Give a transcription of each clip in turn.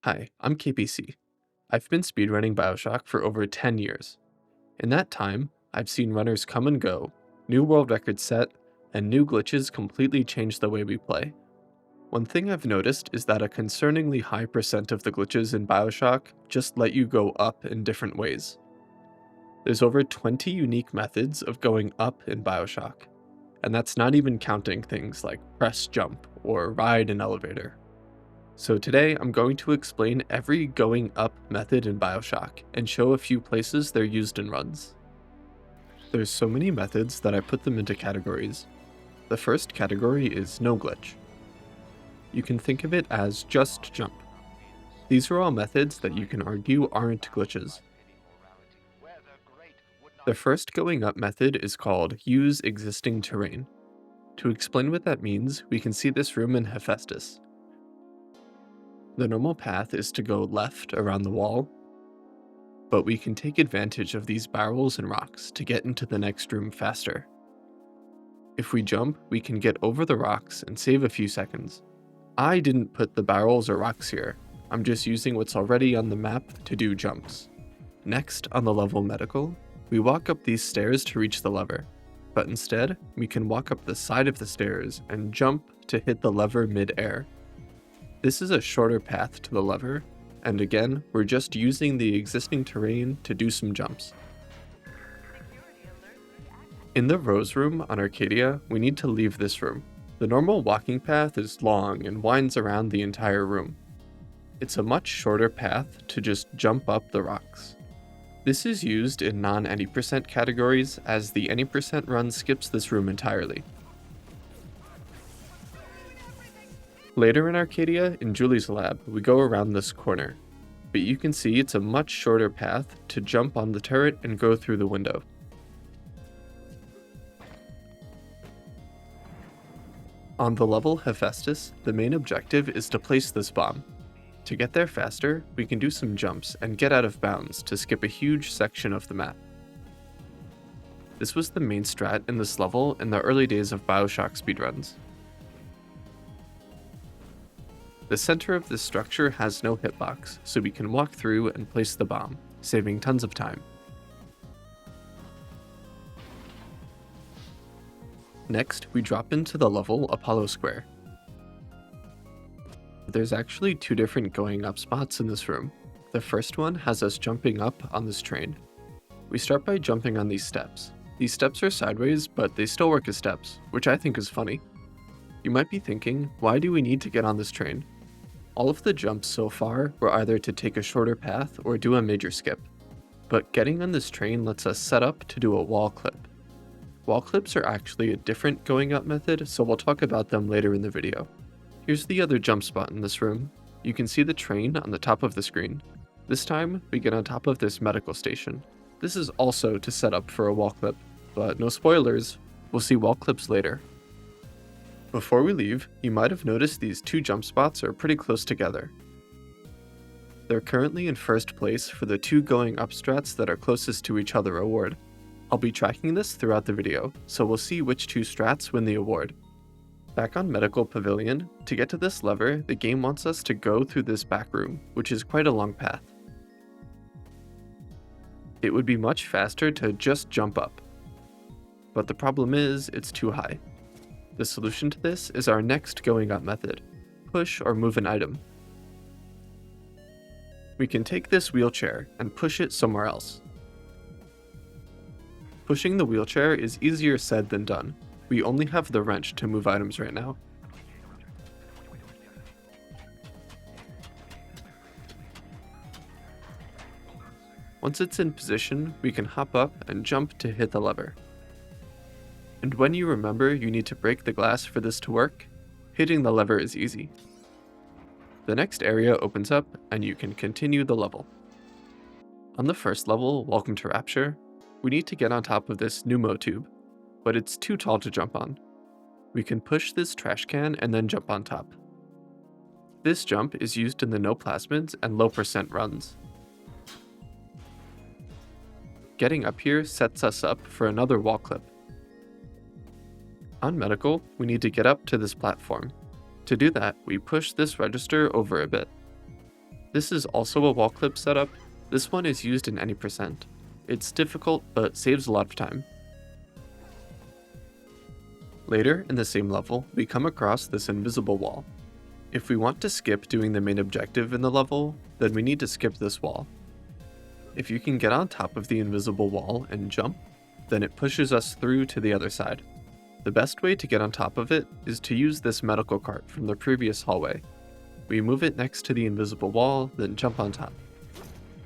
Hi, I'm KPC. I've been speedrunning Bioshock for over 10 years. In that time, I've seen runners come and go, new world records set, and new glitches completely change the way we play. One thing I've noticed is that a concerningly high percent of the glitches in Bioshock just let you go up in different ways. There's over 20 unique methods of going up in Bioshock, and that's not even counting things like press jump or ride an elevator. So today I'm going to explain every going up method in Bioshock and show a few places they're used in runs. There's so many methods that I put them into categories. The first category is no glitch. You can think of it as just jump. These are all methods that you can argue aren't glitches. The first going up method is called use existing terrain. To explain what that means, we can see this room in Hephaestus. The normal path is to go left around the wall, but we can take advantage of these barrels and rocks to get into the next room faster. If we jump, we can get over the rocks and save a few seconds. I didn't put the barrels or rocks here, I'm just using what's already on the map to do jumps. Next, on the level medical, we walk up these stairs to reach the lever, but instead, we can walk up the side of the stairs and jump to hit the lever mid-air. This is a shorter path to the lever, and again, we're just using the existing terrain to do some jumps. In the Rose Room on Arcadia, we need to leave this room. The normal walking path is long and winds around the entire room. It's a much shorter path to just jump up the rocks. This is used in non-any percent categories, as the any percent run skips this room entirely. Later in Arcadia, in Julie's lab, we go around this corner, but you can see it's a much shorter path to jump on the turret and go through the window. On the level Hephaestus, the main objective is to place this bomb. To get there faster, we can do some jumps and get out of bounds to skip a huge section of the map. This was the main strat in this level in the early days of Bioshock speedruns. The center of this structure has no hitbox, so we can walk through and place the bomb, saving tons of time. Next, we drop into the level Apollo Square. There's actually two different going up spots in this room. The first one has us jumping up on this train. We start by jumping on these steps. These steps are sideways, but they still work as steps, which I think is funny. You might be thinking, why do we need to get on this train? All of the jumps so far were either to take a shorter path or do a major skip, but getting on this train lets us set up to do a wall clip. Wall clips are actually a different going up method, so we'll talk about them later in the video. Here's the other jump spot in this room. You can see the train on the top of the screen. This time, we get on top of this medical station. This is also to set up for a wall clip, but no spoilers, we'll see wall clips later. Before we leave, you might have noticed these two jump spots are pretty close together. They're currently in first place for the two going up strats that are closest to each other award. I'll be tracking this throughout the video, so we'll see which two strats win the award. Back on Medical Pavilion, to get to this lever, the game wants us to go through this back room, which is quite a long path. It would be much faster to just jump up, but the problem is it's too high. The solution to this is our next going up method, push or move an item. We can take this wheelchair and push it somewhere else. Pushing the wheelchair is easier said than done. We only have the wrench to move items right now. Once it's in position, we can hop up and jump to hit the lever. And when you remember you need to break the glass for this to work, hitting the lever is easy. The next area opens up and you can continue the level. On the first level, Welcome to Rapture, we need to get on top of this pneumo tube, but it's too tall to jump on. We can push this trash can and then jump on top. This jump is used in the no plasmids and low percent runs. Getting up here sets us up for another wall clip. On medical, we need to get up to this platform. To do that, we push this register over a bit. This is also a wall clip setup. This one is used in any percent. It's difficult, but saves a lot of time. Later, in the same level, we come across this invisible wall. If we want to skip doing the main objective in the level, then we need to skip this wall. If you can get on top of the invisible wall and jump, then it pushes us through to the other side. The best way to get on top of it is to use this medical cart from the previous hallway. We move it next to the invisible wall, then jump on top.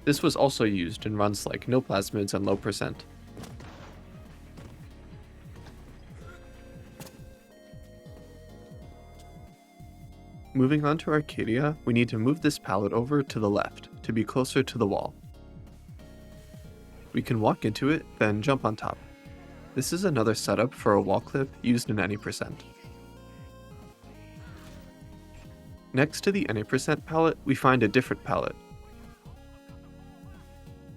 This was also used in runs like no plasmids and low percent. Moving on to Arcadia, we need to move this pallet over to the left to be closer to the wall. We can walk into it, then jump on top. This is another setup for a wall clip used in any percent. Next to the any percent pallet, we find a different pallet.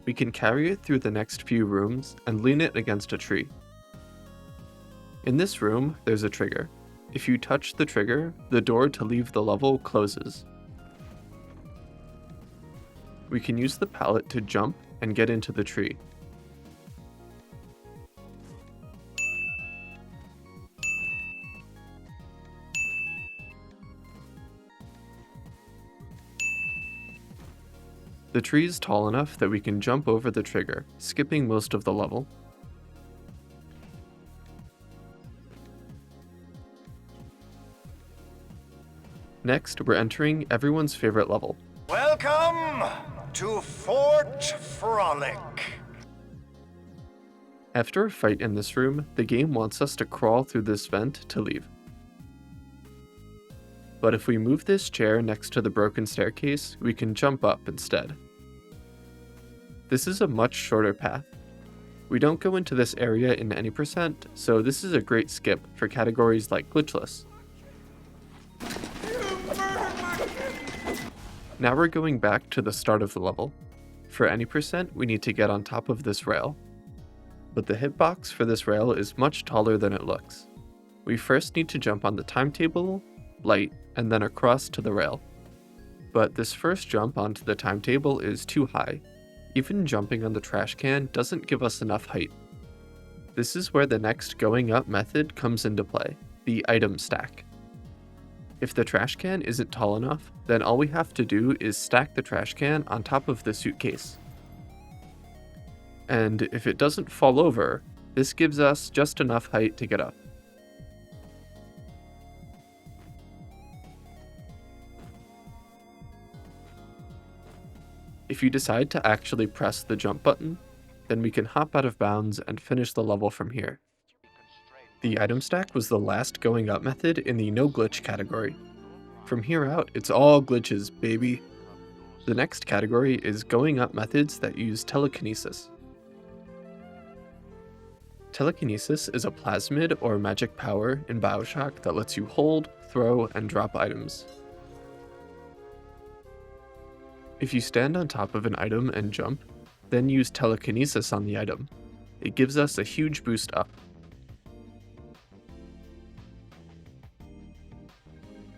We can carry it through the next few rooms and lean it against a tree. In this room, there's a trigger. If you touch the trigger, the door to leave the level closes. We can use the pallet to jump and get into the tree. The tree is tall enough that we can jump over the trigger, skipping most of the level. Next, we're entering everyone's favorite level. Welcome to Fort Frolic. After a fight in this room, the game wants us to crawl through this vent to leave. But if we move this chair next to the broken staircase, we can jump up instead. This is a much shorter path. We don't go into this area in any percent, so this is a great skip for categories like glitchless. Now we're going back to the start of the level. For any percent, we need to get on top of this rail. But the hitbox for this rail is much taller than it looks. We first need to jump on the timetable, light, and then across to the rail. But this first jump onto the timetable is too high. Even jumping on the trash can doesn't give us enough height. This is where the next going up method comes into play, the item stack. If the trash can isn't tall enough, then all we have to do is stack the trash can on top of the suitcase. And if it doesn't fall over, this gives us just enough height to get up. If you decide to actually press the jump button, then we can hop out of bounds and finish the level from here. The item stack was the last going up method in the no glitch category. From here out, it's all glitches, baby. The next category is going up methods that use telekinesis. Telekinesis is a plasmid or magic power in Bioshock that lets you hold, throw, and drop items. If you stand on top of an item and jump, then use telekinesis on the item. It gives us a huge boost up.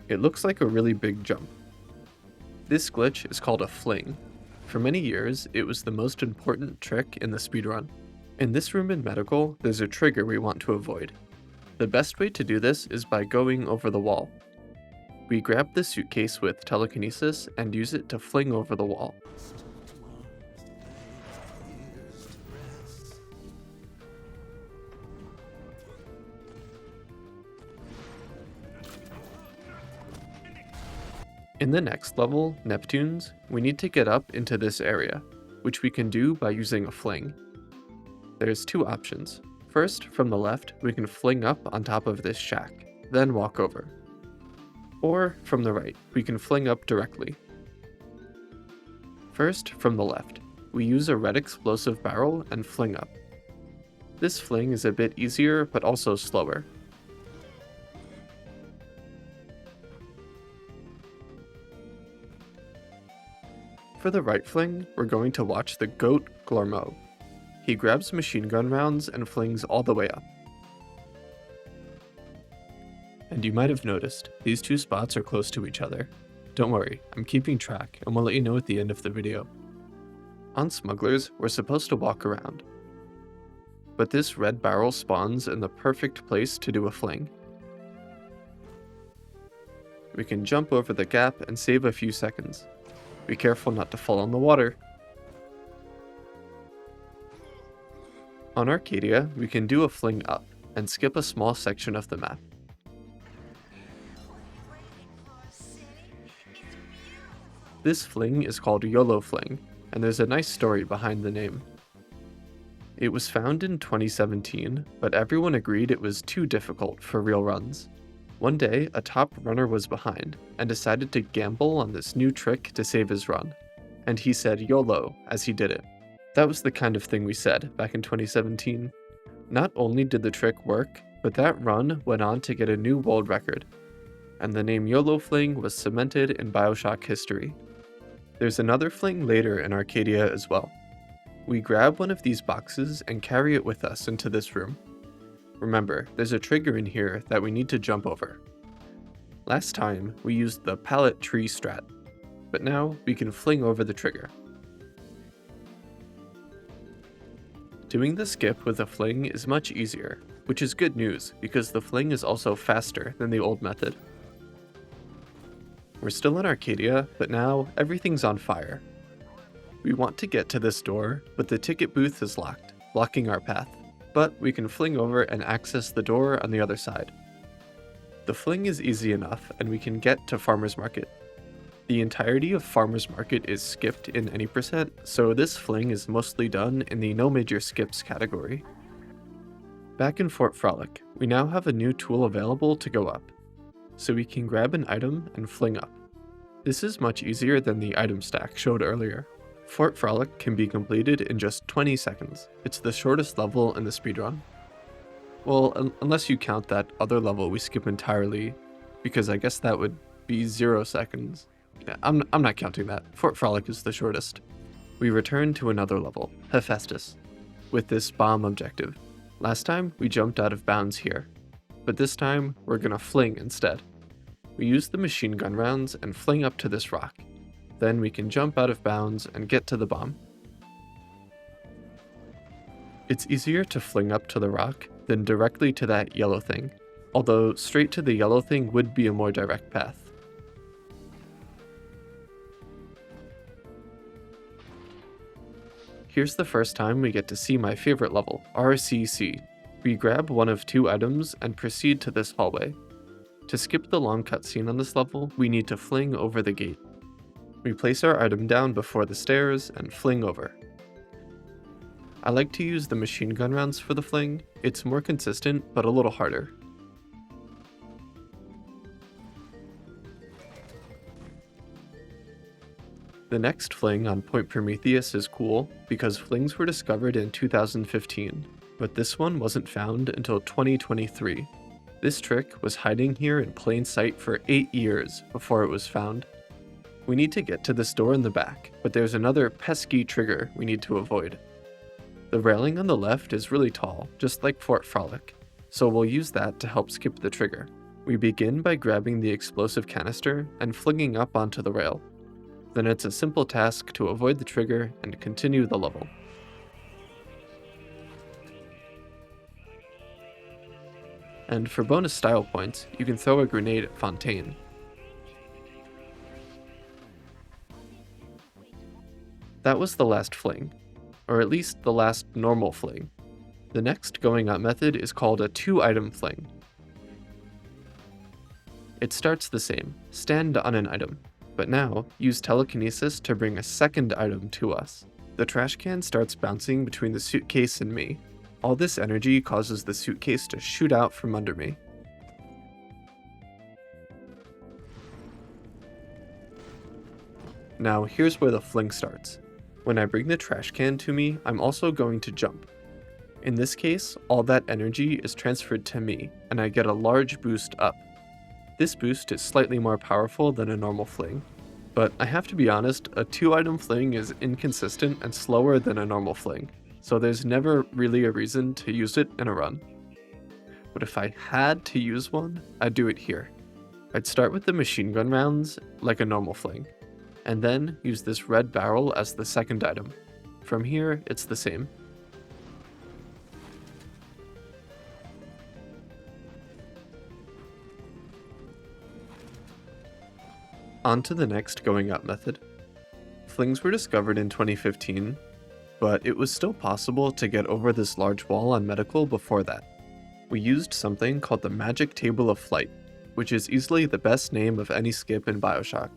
It looks like a really big jump. This glitch is called a fling. For many years, it was the most important trick in the speedrun. In this room in medical, there's a trigger we want to avoid. The best way to do this is by going over the wall. We grab the suitcase with telekinesis and use it to fling over the wall. In the next level, Neptunes, we need to get up into this area, which we can do by using a fling. There's two options. First, from the left, we can fling up on top of this shack, then walk over. Or, from the right, we can fling up directly. First, from the left, we use a red explosive barrel and fling up. This fling is a bit easier, but also slower. For the right fling, we're going to watch the goat Glormo. He grabs machine gun rounds and flings all the way up. And you might have noticed, these two spots are close to each other. Don't worry, I'm keeping track and we'll let you know at the end of the video. On Smugglers, we're supposed to walk around, but this red barrel spawns in the perfect place to do a fling. We can jump over the gap and save a few seconds. Be careful not to fall in the water. On Arcadia, we can do a fling up and skip a small section of the map. This fling is called YOLO Fling, and there's a nice story behind the name. It was found in 2017, but everyone agreed it was too difficult for real runs. One day, a top runner was behind, and decided to gamble on this new trick to save his run, and he said YOLO as he did it. That was the kind of thing we said back in 2017. Not only did the trick work, but that run went on to get a new world record, and the name YOLO Fling was cemented in Bioshock history. There's another fling later in Arcadia as well. We grab one of these boxes and carry it with us into this room. Remember, there's a trigger in here that we need to jump over. Last time, we used the pallet tree strat, but now we can fling over the trigger. Doing the skip with a fling is much easier, which is good news because the fling is also faster than the old method. We're still in Arcadia, but now everything's on fire. We want to get to this door, but the ticket booth is locked, blocking our path. But we can fling over and access the door on the other side. The fling is easy enough, and we can get to Farmer's Market. The entirety of Farmer's Market is skipped in any percent, so this fling is mostly done in the no major skips category. Back in Fort Frolic, we now have a new tool available to go up, so we can grab an item and fling up. This is much easier than the item stack showed earlier. Fort Frolic can be completed in just 20 seconds. It's the shortest level in the speedrun. Well, unless you count that other level we skip entirely, because I guess that would be 0 seconds. Yeah, I'm not counting that. Fort Frolic is the shortest. We return to another level, Hephaestus, with this bomb objective. Last time, we jumped out of bounds here, but this time, we're gonna fling instead. We use the machine gun rounds and fling up to this rock. Then we can jump out of bounds and get to the bomb. It's easier to fling up to the rock than directly to that yellow thing, although straight to the yellow thing would be a more direct path. Here's the first time we get to see my favorite level, RCC. We grab one of 2 items and proceed to this hallway. To skip the long cutscene on this level, we need to fling over the gate. We place our item down before the stairs and fling over. I like to use the machine gun rounds for the fling. It's more consistent, but a little harder. The next fling on Point Prometheus is cool because flings were discovered in 2015, but this one wasn't found until 2023. This trick was hiding here in plain sight for 8 years before it was found. We need to get to this door in the back, but there's another pesky trigger we need to avoid. The railing on the left is really tall, just like Fort Frolic, so we'll use that to help skip the trigger. We begin by grabbing the explosive canister and flinging up onto the rail. Then it's a simple task to avoid the trigger and continue the level. And for bonus style points, you can throw a grenade at Fontaine. That was the last fling, or at least the last normal fling. The next going up method is called a 2-item fling. It starts the same, stand on an item, but now use telekinesis to bring a second item to us. The trash can starts bouncing between the suitcase and me. All this energy causes the suitcase to shoot out from under me. Now here's where the fling starts. When I bring the trash can to me, I'm also going to jump. In this case, all that energy is transferred to me, and I get a large boost up. This boost is slightly more powerful than a normal fling, but I have to be honest, a 2-item fling is inconsistent and slower than a normal fling, so there's never really a reason to use it in a run. But if I had to use one, I'd do it here. I'd start with the machine gun rounds like a normal fling, and then use this red barrel as the second item. From here, it's the same. On to the next going up method. Flings were discovered in 2015, but it was still possible to get over this large wall on medical before that. We used something called the Magic Table of Flight, which is easily the best name of any skip in Bioshock.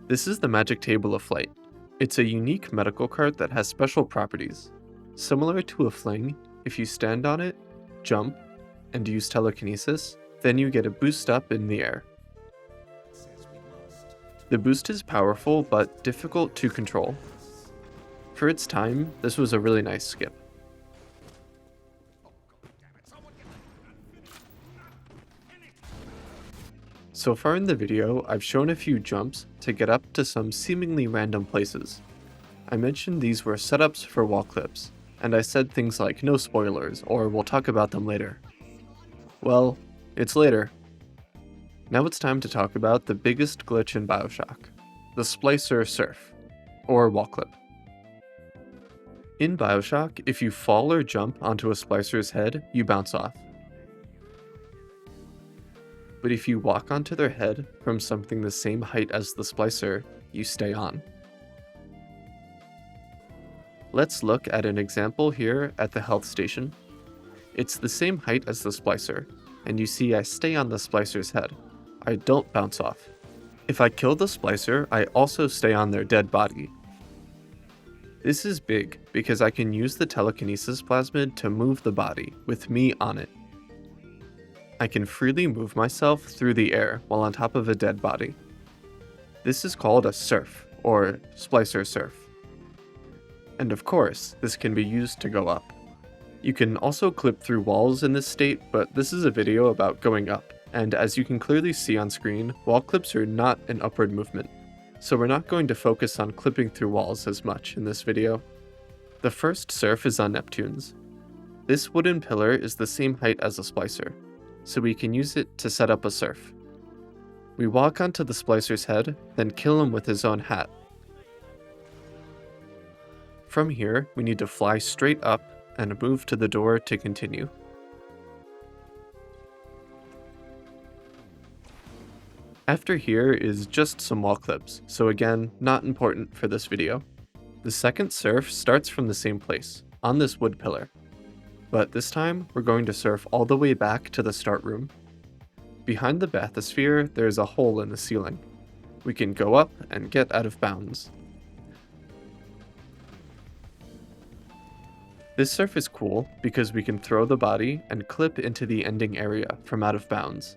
This is the Magic Table of Flight. It's a unique medical cart that has special properties. Similar to a fling, if you stand on it, jump, and use telekinesis, then you get a boost up in the air. The boost is powerful but difficult to control. For its time, this was a really nice skip. So far in the video, I've shown a few jumps to get up to some seemingly random places. I mentioned these were setups for wall clips, and I said things like no spoilers or we'll talk about them later. Well, it's later. Now it's time to talk about the biggest glitch in Bioshock, the Splicer Surf, or wall clip. In Bioshock, if you fall or jump onto a Splicer's head, you bounce off. But if you walk onto their head from something the same height as the Splicer, you stay on. Let's look at an example here at the health station. It's the same height as the Splicer, and you see I stay on the Splicer's head. I don't bounce off. If I kill the Splicer, I also stay on their dead body. This is big because I can use the telekinesis plasmid to move the body with me on it. I can freely move myself through the air while on top of a dead body. This is called a surf, or Splicer Surf. And of course, this can be used to go up. You can also clip through walls in this state, but this is a video about going up. And as you can clearly see on screen, wall clips are not an upward movement, so we're not going to focus on clipping through walls as much in this video. The first surf is on Neptune's. This wooden pillar is the same height as a Splicer, so we can use it to set up a surf. We walk onto the Splicer's head, then kill him with his own hat. From here, we need to fly straight up and move to the door to continue. After here is just some wall clips, so again, not important for this video. The second surf starts from the same place, on this wood pillar. But this time, we're going to surf all the way back to the start room. Behind the bathysphere, there is a hole in the ceiling. We can go up and get out of bounds. This surf is cool because we can throw the body and clip into the ending area from out of bounds.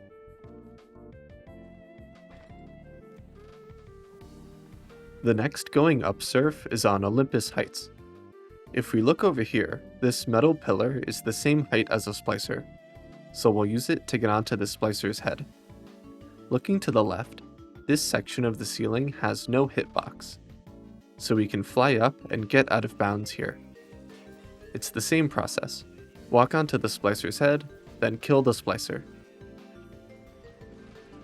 The next going up surf is on Olympus Heights. If we look over here, this metal pillar is the same height as a Splicer, so we'll use it to get onto the Splicer's head. Looking to the left, this section of the ceiling has no hitbox, so we can fly up and get out of bounds here. It's the same process. Walk onto the Splicer's head, then kill the Splicer.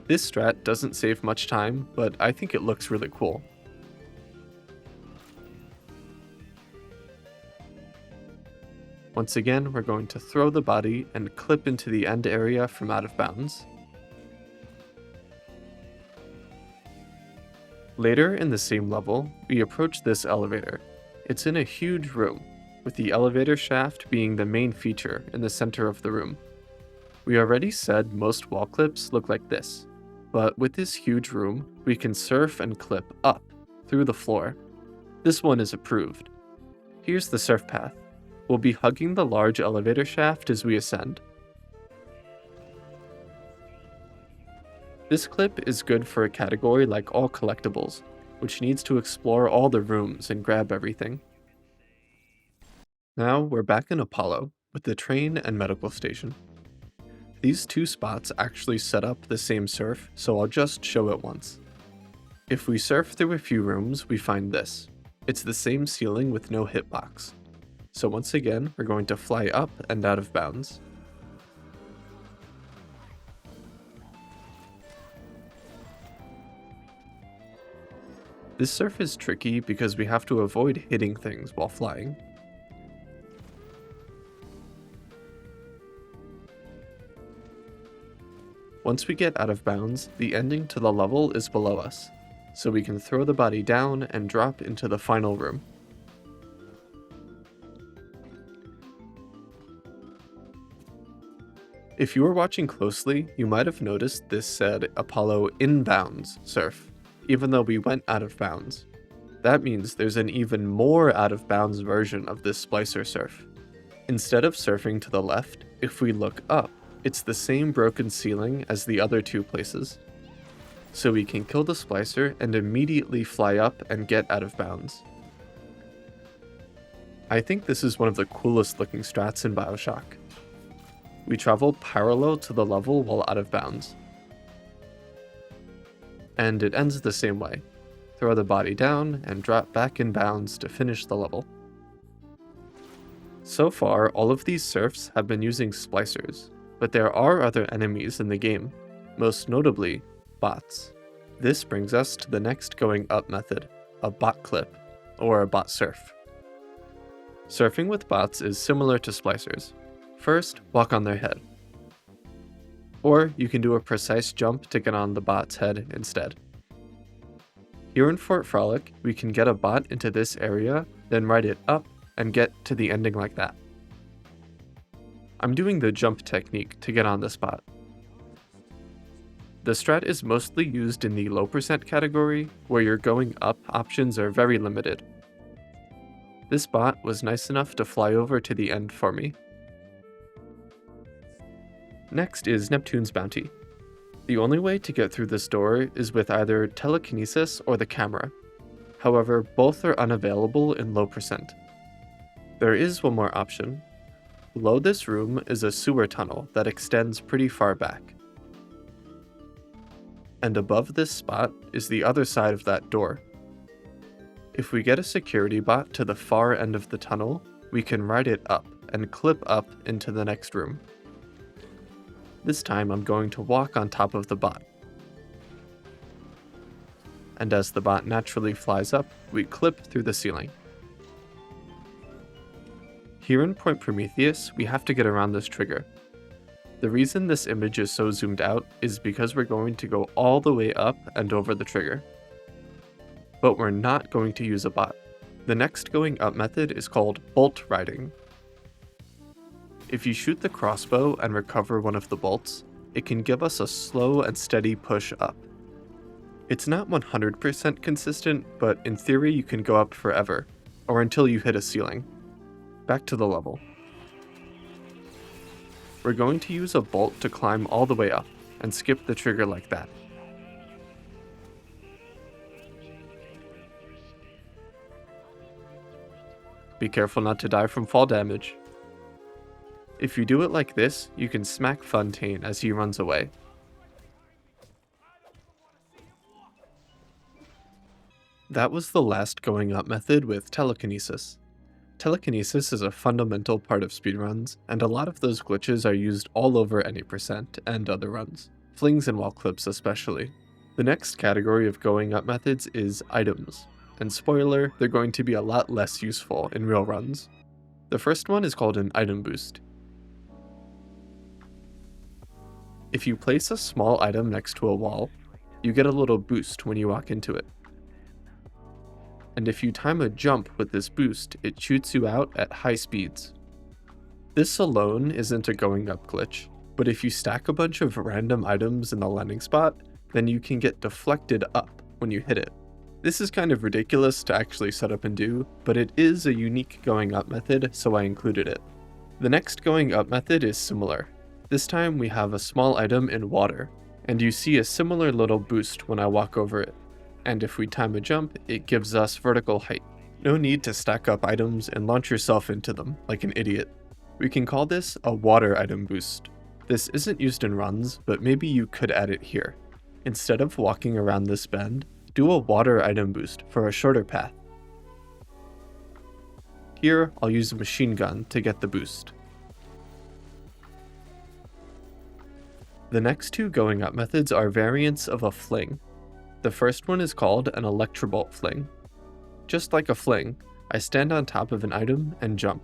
This strat doesn't save much time, but I think it looks really cool. Once again, we're going to throw the body and clip into the end area from out of bounds. Later in the same level, we approach this elevator. It's in a huge room, with the elevator shaft being the main feature in the center of the room. We already said most wall clips look like this, but with this huge room, we can surf and clip up through the floor. This one is approved. Here's the surf path. We'll be hugging the large elevator shaft as we ascend. This clip is good for a category like all collectibles, which needs to explore all the rooms and grab everything. Now we're back in Apollo with the train and medical station. These two spots actually set up the same surf, so I'll just show it once. If we surf through a few rooms, we find this. It's the same ceiling with no hitbox. So once again, we're going to fly up and out of bounds. This surf is tricky because we have to avoid hitting things while flying. Once we get out of bounds, the ending to the level is below us, so we can throw the body down and drop into the final room. If you were watching closely, you might have noticed this said Apollo Inbounds Surf, even though we went out of bounds. That means there's an even more out of bounds version of this splicer surf. Instead of surfing to the left, if we look up, it's the same broken ceiling as the other two places. So we can kill the splicer and immediately fly up and get out of bounds. I think this is one of the coolest looking strats in Bioshock. We travel parallel to the level while out of bounds. And it ends the same way. Throw the body down and drop back in bounds to finish the level. So far, all of these surfs have been using splicers, but there are other enemies in the game, most notably bots. This brings us to the next going up method, a bot clip, or a bot surf. Surfing with bots is similar to splicers. First, walk on their head. Or you can do a precise jump to get on the bot's head instead. Here in Fort Frolic, we can get a bot into this area, then ride it up and get to the ending like that. I'm doing the jump technique to get on the spot. The strat is mostly used in the low percent category, where your going up options are very limited. This bot was nice enough to fly over to the end for me. Next is Neptune's Bounty. The only way to get through this door is with either telekinesis or the camera. However, both are unavailable in low percent. There is one more option. Below this room is a sewer tunnel that extends pretty far back. And above this spot is the other side of that door. If we get a security bot to the far end of the tunnel, we can ride it up and clip up into the next room. This time I'm going to walk on top of the bot. And as the bot naturally flies up, we clip through the ceiling. Here in Point Prometheus, we have to get around this trigger. The reason this image is so zoomed out is because we're going to go all the way up and over the trigger. But we're not going to use a bot. The next going up method is called bolt riding. If you shoot the crossbow and recover one of the bolts, it can give us a slow and steady push up. It's not 100% consistent, but in theory you can go up forever, or until you hit a ceiling. Back to the level. We're going to use a bolt to climb all the way up, and skip the trigger like that. Be careful not to die from fall damage. If you do it like this, you can smack Fontaine as he runs away. That was the last going up method with telekinesis. Telekinesis is a fundamental part of speedruns, and a lot of those glitches are used all over any percent and other runs, flings and wall clips especially. The next category of going up methods is items, and spoiler, they're going to be a lot less useful in real runs. The first one is called an item boost. If you place a small item next to a wall, you get a little boost when you walk into it. And if you time a jump with this boost, it shoots you out at high speeds. This alone isn't a going up glitch, but if you stack a bunch of random items in the landing spot, then you can get deflected up when you hit it. This is kind of ridiculous to actually set up and do, but it is a unique going up method, so I included it. The next going up method is similar. This time we have a small item in water, and you see a similar little boost when I walk over it. And if we time a jump, it gives us vertical height. No need to stack up items and launch yourself into them like an idiot. We can call this a water item boost. This isn't used in runs, but maybe you could add it here. Instead of walking around this bend, do a water item boost for a shorter path. Here, I'll use a machine gun to get the boost. The next two going up methods are variants of a fling. The first one is called an electrobolt fling. Just like a fling, I stand on top of an item and jump,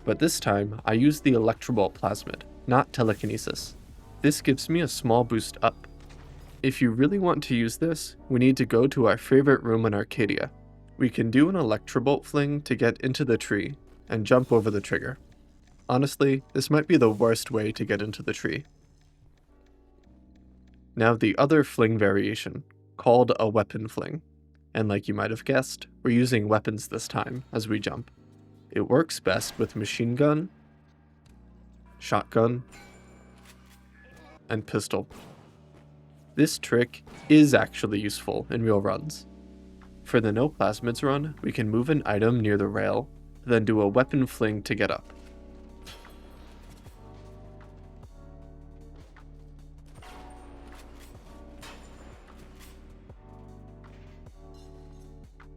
but this time I use the electrobolt plasmid, not telekinesis. This gives me a small boost up. If you really want to use this, we need to go to our favorite room in Arcadia. We can do an electrobolt fling to get into the tree and jump over the trigger. Honestly, this might be the worst way to get into the tree. Now the other fling variation, called a weapon fling. And like you might have guessed, we're using weapons this time as we jump. It works best with machine gun, shotgun, and pistol. This trick is actually useful in real runs. For the no plasmids run, we can move an item near the rail, then do a weapon fling to get up.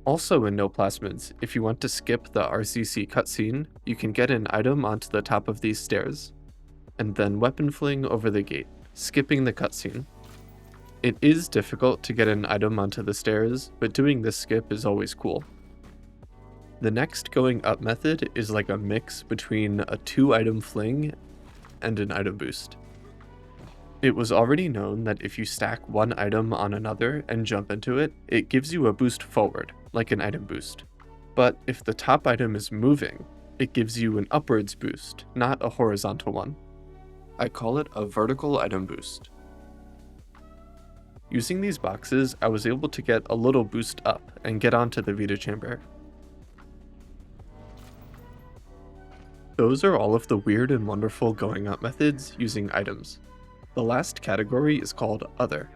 Also in no plasmids, if you want to skip the RCC cutscene, you can get an item onto the top of these stairs, and then weapon fling over the gate, skipping the cutscene. It is difficult to get an item onto the stairs, but doing this skip is always cool. The next going up method is like a mix between a 2-item fling and an item boost. It was already known that if you stack one item on another and jump into it, it gives you a boost forward, like an item boost. But if the top item is moving, it gives you an upwards boost, not a horizontal one. I call it a vertical item boost. Using these boxes, I was able to get a little boost up and get onto the Vita chamber. Those are all of the weird and wonderful going up methods using items. The last category is called Other.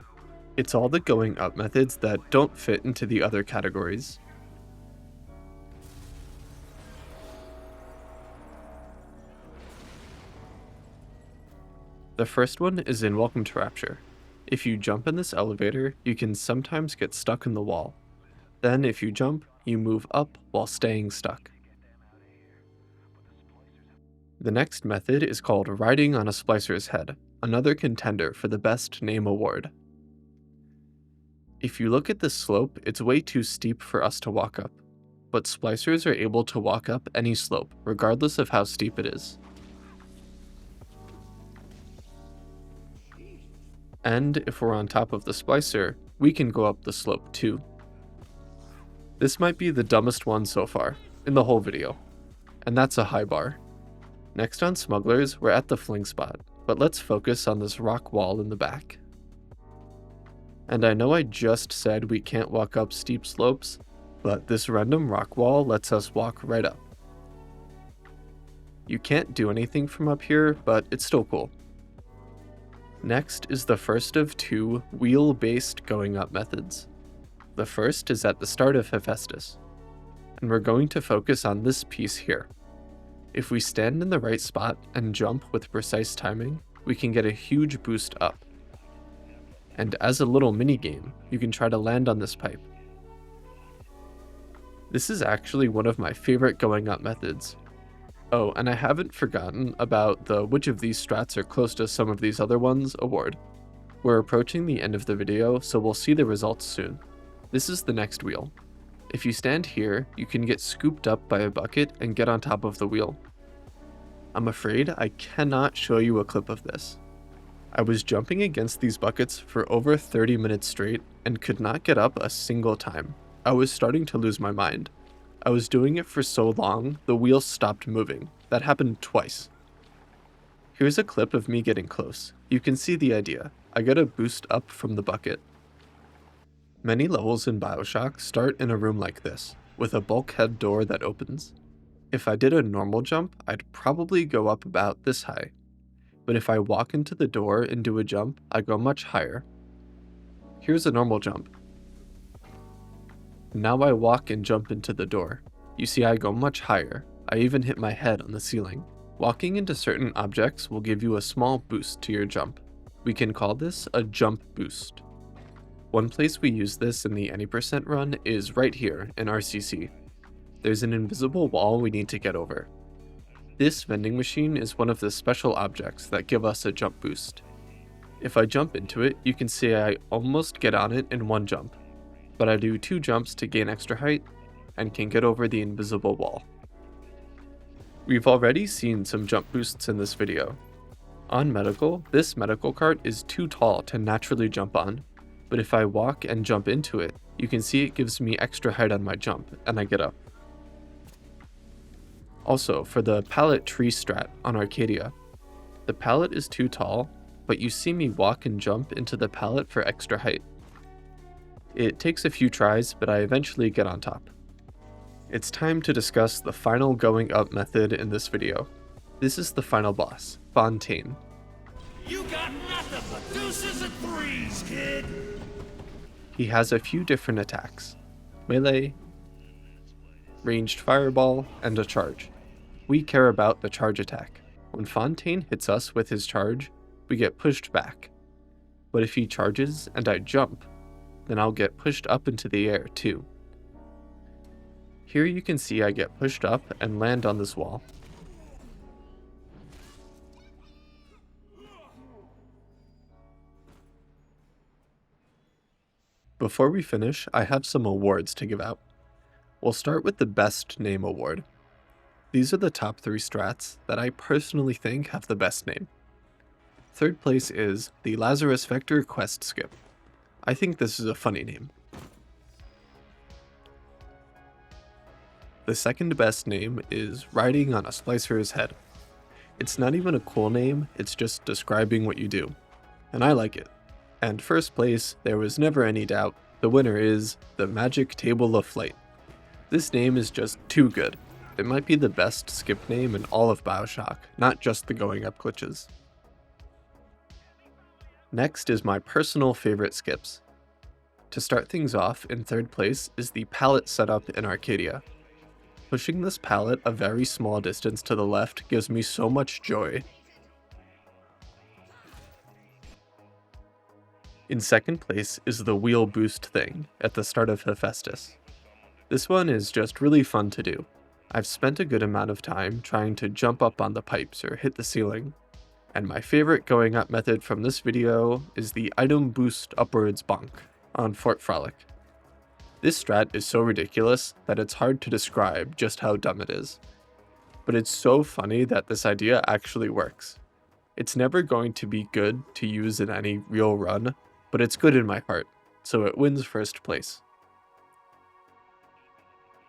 It's all the going up methods that don't fit into the other categories. The first one is in Welcome to Rapture. If you jump in this elevator, you can sometimes get stuck in the wall. Then if you jump, you move up while staying stuck. The next method is called Riding on a Splicer's Head, another contender for the Best Name Award. If you look at this slope, it's way too steep for us to walk up, but splicers are able to walk up any slope, regardless of how steep it is. And if we're on top of the splicer, we can go up the slope too. This might be the dumbest one so far, in the whole video, and that's a high bar. Next on Smugglers, we're at the fling spot, but let's focus on this rock wall in the back. And I know I just said we can't walk up steep slopes, but this random rock wall lets us walk right up. You can't do anything from up here, but it's still cool. Next is the first of 2 wheel-based going up methods. The first is at the start of Hephaestus, and we're going to focus on this piece here. If we stand in the right spot and jump with precise timing, we can get a huge boost up. And as a little mini-game, you can try to land on this pipe. This is actually one of my favorite going up methods. Oh, and I haven't forgotten about the which of these strats are close to some of these other ones award. We're approaching the end of the video, so we'll see the results soon. This is the next wheel. If you stand here, you can get scooped up by a bucket and get on top of the wheel. I'm afraid I cannot show you a clip of this. I was jumping against these buckets for over 30 minutes straight and could not get up a single time. I was starting to lose my mind. I was doing it for so long, the wheel stopped moving. That happened twice. Here's a clip of me getting close. You can see the idea. I get a boost up from the bucket. Many levels in Bioshock start in a room like this, with a bulkhead door that opens. If I did a normal jump, I'd probably go up about this high. But if I walk into the door and do a jump, I go much higher. Here's a normal jump. Now I walk and jump into the door. You see I go much higher. I even hit my head on the ceiling. Walking into certain objects will give you a small boost to your jump. We can call this a jump boost. One place we use this in the any percent run is right here in RCC. There's an invisible wall we need to get over. This vending machine is one of the special objects that give us a jump boost. If I jump into it, you can see I almost get on it in one jump, but I do 2 jumps to gain extra height and can get over the invisible wall. We've already seen some jump boosts in this video. On medical, this medical cart is too tall to naturally jump on, but if I walk and jump into it, you can see it gives me extra height on my jump, and I get up. Also, for the pallet tree strat on Arcadia, the pallet is too tall, but you see me walk and jump into the pallet for extra height. It takes a few tries, but I eventually get on top. It's time to discuss the final going up method in this video. This is the final boss, Fontaine. You got nothing but deuces and threes, kid. He has a few different attacks: melee, ranged fireball, and a charge. We care about the charge attack. When Fontaine hits us with his charge, we get pushed back. But if he charges and I jump, then I'll get pushed up into the air too. Here you can see I get pushed up and land on this wall. Before we finish, I have some awards to give out. We'll start with the Best Name Award. These are the top 3 strats that I personally think have the best name. Third place is the Lazarus Vector Quest Skip. I think this is a funny name. The second best name is Riding on a Splicer's Head. It's not even a cool name, it's just describing what you do. And I like it. And first place, there was never any doubt, the winner is the Magic Table of Flight. This name is just too good. It might be the best skip name in all of Bioshock, not just the going up glitches. Next is my personal favorite skips. To start things off, in third place is the pallet setup in Arcadia. Pushing this pallet a very small distance to the left gives me so much joy. In second place is the wheel boost thing at the start of Hephaestus. This one is just really fun to do. I've spent a good amount of time trying to jump up on the pipes or hit the ceiling, and my favorite going up method from this video is the item boost upwards bonk on Fort Frolic. This strat is so ridiculous that it's hard to describe just how dumb it is. But it's so funny that this idea actually works. It's never going to be good to use in any real run, but it's good in my heart, so it wins first place.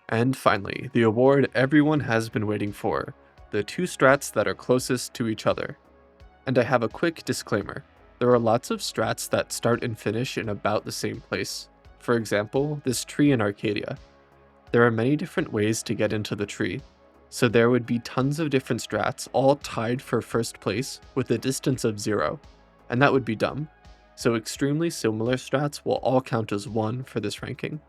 And finally, the award everyone has been waiting for, the 2 strats that are closest to each other. And I have a quick disclaimer. There are lots of strats that start and finish in about the same place. For example, this tree in Arcadia. There are many different ways to get into the tree, so there would be tons of different strats all tied for first place with a distance of 0, and that would be dumb. So extremely similar strats will all count as 1 for this ranking.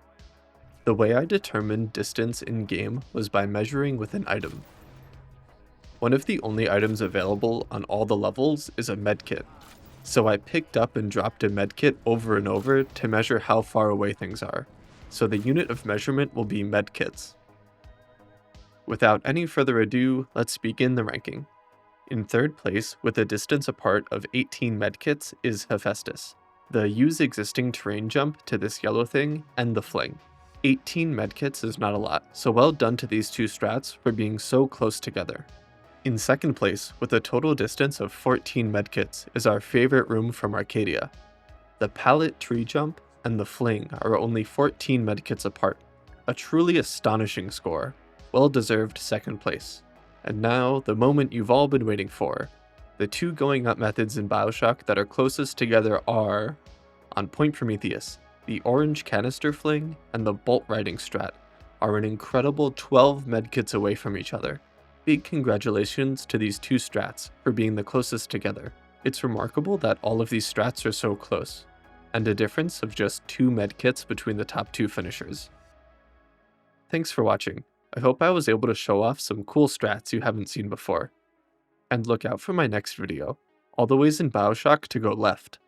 The way I determined distance in-game was by measuring with an item. One of the only items available on all the levels is a medkit, so I picked up and dropped a medkit over and over to measure how far away things are, so the unit of measurement will be medkits. Without any further ado, let's begin the ranking. In third place, with a distance apart of 18 medkits, is Hephaestus. The use existing terrain jump to this yellow thing, and the fling. 18 medkits is not a lot, so well done to these 2 strats for being so close together. In second place, with a total distance of 14 medkits, is our favorite room from Arcadia. The pallet tree jump and the fling are only 14 medkits apart, a truly astonishing score, well-deserved second place. And now, the moment you've all been waiting for. The 2 going up methods in Bioshock that are closest together are, on Point Prometheus, the orange canister fling and the bolt riding strat are an incredible 12 medkits away from each other. Big congratulations to these 2 strats for being the closest together. It's remarkable that all of these strats are so close, and a difference of just 2 medkits between the top 2 finishers. Thanks for watching. I hope I was able to show off some cool strats you haven't seen before. And look out for my next video, all the ways in Bioshock to go left.